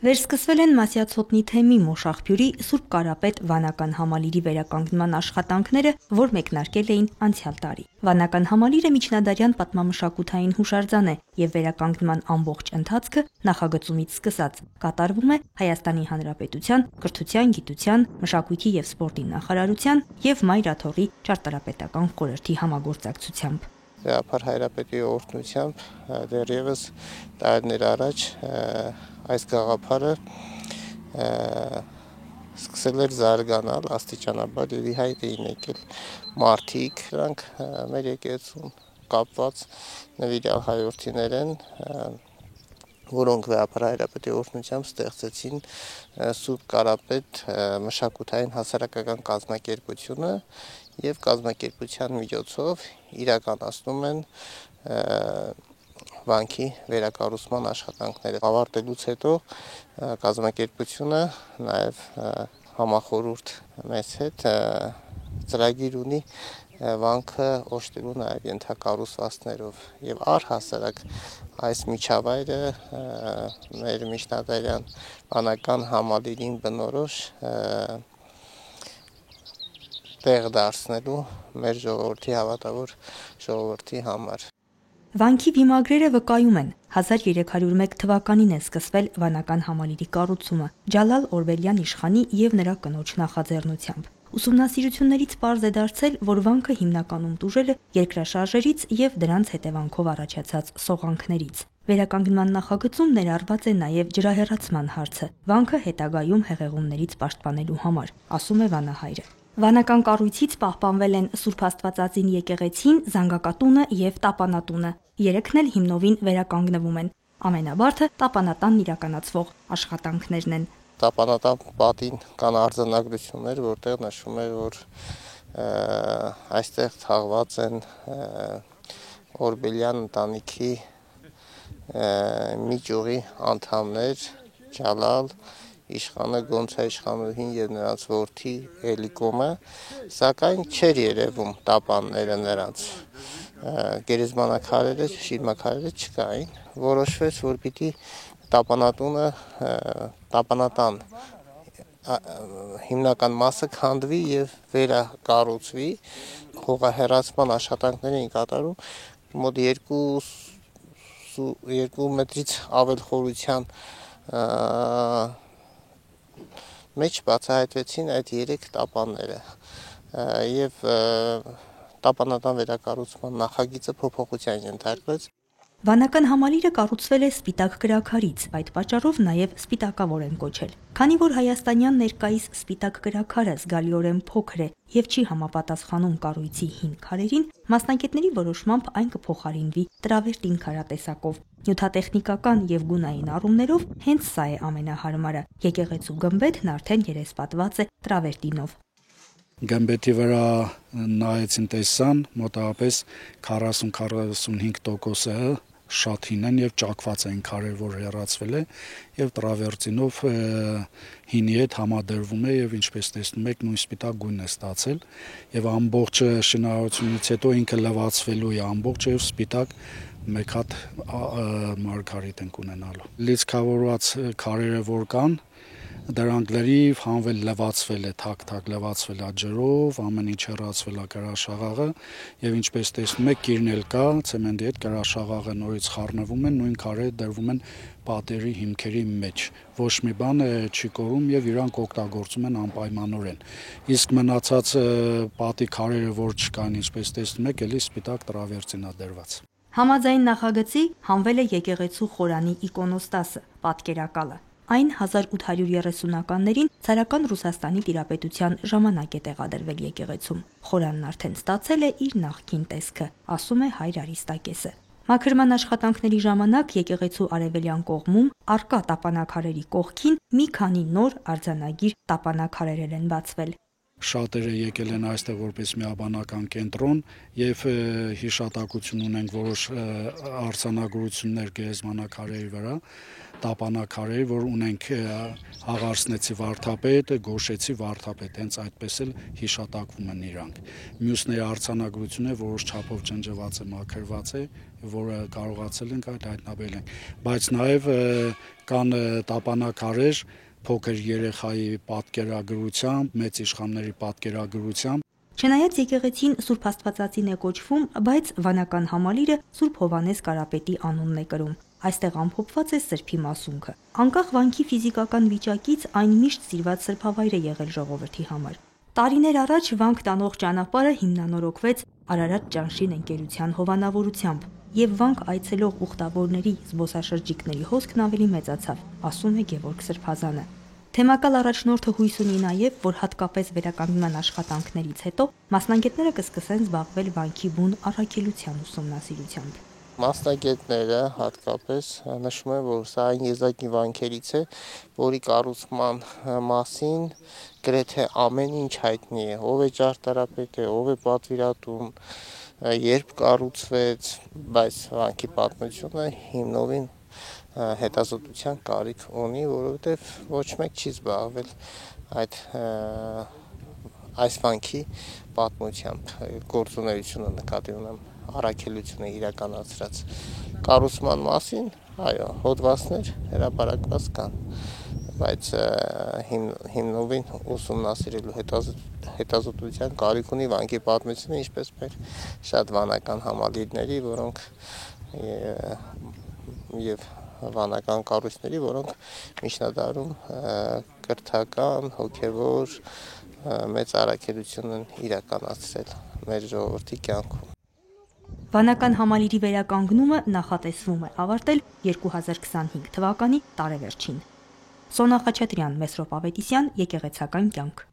Վերսկսվել են Մասյացոտնի թեմի Մոշաղբյուրի Սուրբ Կարապետ վանական համալիրի վերականգնման աշխատանքները, որ մեկնարկել էին անցյալ տարի։ Վանական համալիրը միջնադարյան պատմամշակութային հուշարձան է եւ վերականգնման ամբողջ ընթացքը նախագծումից սկսած կատարվում է Հայաստանի Հանրապետության Կրթության, Գիտության, Մշակույթի եւ Սպորտի նախարարության եւ Մայրաթողի ճարտարապետական խորհրդի համագործակցությամբ։ Վեհապար Հայրապետի օրհնությամբ դեռևս տարիներ առաջ այս գաղափարը սկսել էր զարգանալ աստիճանաբար եւ ի հայտ էին եկել մարդիկ, նրանք մեր եկեղեցուն կապված նվիրյալ հայրենիներ են, որոնք Վեհապար Հայրապետի օրհնությամբ ստեղծեցին Սուրբ Կարապետ մշակութային հասարակական կազմակերպությունը եւ կազմակերպության միջոցով իրականացնում են վանքի վերակառուցման աշխատանքները։ Ավարտելուց հետո կազմակերպությունը նաեւ համախորհուրդ մեծ հետ ծրագիր ունի վանքը օժտելու նաեւ ենթակառուցվածքներով եւ առհասարակ այս միջավայրը մեր միջնադարյան վանական համալիրին բնորոշ տեղ դարձնելու մեր ժողովրդի հավատավոր ժողովրդի համար։ Վանքի վիմագրերը վկայում են 1301 թվականին է սկսվել վանական համալիրի կառուցումը Ջալալ Օրբելյան իշխանի եւ նրա կնոջ նախաձեռնությամբ։ Ուսումնասիրություններից պարզ է դարձել, որ վանքը հիմնականում տուժել է երկրաշարժերից եւ դրանց հետևանքով առաջացած սողանքներից։ Վերականգնման նախագծում ներառված է նաեւ ջրահեռացման հարցը, վանքը հետագայում հեղեղումներից պաշտպանելու համար, ասում է վանահայրը։ Վանական կառույցից պահպանվել են Սուրբ Աստվածածին եկեղեցին, Զանգակատունը եւ Տապանատունը։ Երեքն էլ հիմնովին վերականգնվում են։ Ամենաբարդը Տապանատանն իրականացվող աշխատանքներն են։ Տապանատան պատին կան արձանագրություններ, որտեղ նշվում է, որ այստեղ թաղված են Օրբելյան ընտանիքի մի ճյուղի անդամներ, Ջալալ իշխանը, Գոնցա իշխանուհին եւ նրանց որդի Էլիկոմը, սակայն չէր երևում տապանները նրանց։ Գերեզմանակարերը, շիրմաքարերը չկային։ Որոշվեց, որ պիտի տապանատունը տապանատան հիմնական մասը քանդվի եւ վերակառուցվի։ Հողահեռացման աշխատանքներ էին կատարում մոտ 2 մետրից ավել խորության մեջ բացահայտվեցին այդ 3 տապանները եւ տապանատան վերակառուցման նախագիծը փոփոխության ենթարկվեց։ Վանական համալիրը կառուցվել է սպիտակ կրաքարից, այդ պատճառով նաև սպիտակավոր են կոչել։ Քանի որ հայաստանյան ներկայիս սպիտակ կրաքարը զգալիորեն փոքր է եւ չի համապատասխանում կառույցի հին քարերին, մասնագետների որոշմամբ այն կփոխարինվի տրավերտին քարատեսակով։ Նյութատեխնիկական եւ գունային առումներով հենց սա է ամենահարմարը։ Եկեղեցու գմբեթն արդեն երեսպատված է տրավերտինով։ Գմբեթի վրա նայեցին տեսան մոտավորապես 40-45% շատ հին են եւ ճակված են քարեր, որ հեռացվել է եւ տրավերտինով հինի հետ համադրվում է եւ ինչպես տեսնում եք նույն սպիտակ գույնն է ստացել եւ ամբողջ շինարարությունից հետո ինքը լվացվելու է ամբողջ եւ սպիտակ մեկ հատ մարգարիտ ենք ունենալու։ Լիցքավորված քարերը որ կան դրանք լրիվ հանվել լվացվել է, թակ լվացվել է ջրով, ամեն ինչ հեռացվել է կրաշաղաղը եւ ինչպես տեսնում եք կիրնել կա, ցեմենտի հետ կրաշաղաղը նորից խառնվում են, նույն քարերը դրվում են պատերի հիմքերի մեջ։ Ոչ մի բան չի կորում եւ իրանք օգտագործում են անպայմանորեն։ Իսկ մնացած պատի քարերը որ չկան, ինչպես տեսնում եք, էլի սպիտակ տրավերտինա դրված։ Համաձայն նախագծի հանվել է եկեղեցու խորանի իկոնոստասը, պատկերակալը։ Այն 1830-ականներին ցարական Ռուսաստանի տիրապետության ժամանակ է տեղադրվել եկեղեցում։ Խորանն արդեն ստացել է իր նախկին տեսքը, ասում է հայր Արիստակեսը։ Մաքրման աշխատանքների ժամանակ եկեղեցու արևելյան կողմում առկա տապանակարերի կողքին մի քանի նոր արձանագիր տապանակարեր են բացվել։ շատերը եկել են այստեղ որպես միաբանական կենտրոն եւ հիշատակություն ունենք որոշ արձանագրություններ գերեզմանակարերի վրա, տապանակարերի, որ ունենք Աղարսնեցի վարդապետ, Գոշեցի վարդապետ, հենց այդպես էլ հիշատակվում են իրանք։ Մյուսների արձանագրությունը որոշ չափով ջնջված է, մաքրված է, որը կարողացել ենք հայտնաբերել ենք, բայց նաեւ կան տապանակարեր փոքր երեխայի պատկերագրությամբ, մեծ իշխանների պատկերագրությամբ։ Չնայած եկեղեցին Սուրբ Աստվածածին է կոչվում, բայց վանական համալիրը Սուրբ Հովհաննես Կարապետի անունն է կրում։ Այստեղ ամփոփված է սրբի մասունքը։ Անկախ վանքի ֆիզիկական վիճակից այն միշտ սիրված սրբավայր է եղել ժողովրդի համար։ Տարիներ առաջ վանք տանող ճանապարհը հիմնանորոգվեց Արարատ Ճանշին ընկերության հովանավորությամբ, եւ վանք այցելող ուխտավորների զբոսաշրջիկների հոսքն ավելի մեծացավ, ասում է Գևորգ Սրբազանը։ Թեմակալ առաջնորդը հույս ունի նաև, որ հատկապես վերականգնման աշխատանքներից հետո մասնագետները կսկսեն զբաղվել վանքի բուն առաքելության ուսումնասիրությամբ։ Մասնագետները հատկապես նշում են, որ սա այն եզակի վանքերից է, որի կառուցման մասին գրեթե ամեն ինչ հայտնի է, ով է ճարտարապետը, ով է պատվիրատուն, երբ կառուցվեց, բայց վանքի պատմությունը հիմնովին հետազոտության կարիք ունի, որովհետև ոչ մեկ չի զբաղվել այս վանքի պատմությամբ, գործունեությունը նկատի ունեմ, առաքելությունը իրականացրած կառուցման մասին, այո, հոդվածներ հրապարակված կան, բայց հիմնովին ուսումնասիրելու հետազոտության կարիք ունի վանքի պատմությունը, ինչպես մեր շատ վանական համալիրների, որոնք եւ վանական կառույցների, որոնք միջնադարում կրթական, հոգևոր մեծ առաքելություն են իրականացրել մեր ժողովրդի կյանքում։ Վանական համալիրի վերականգնումը նախատեսվում է ավարտել 2025 թվականի տարեվերջին։ Սոնա Խաչատրյան, Մեսրոպ Ավետիսյան, Եկեղեցական կյանք։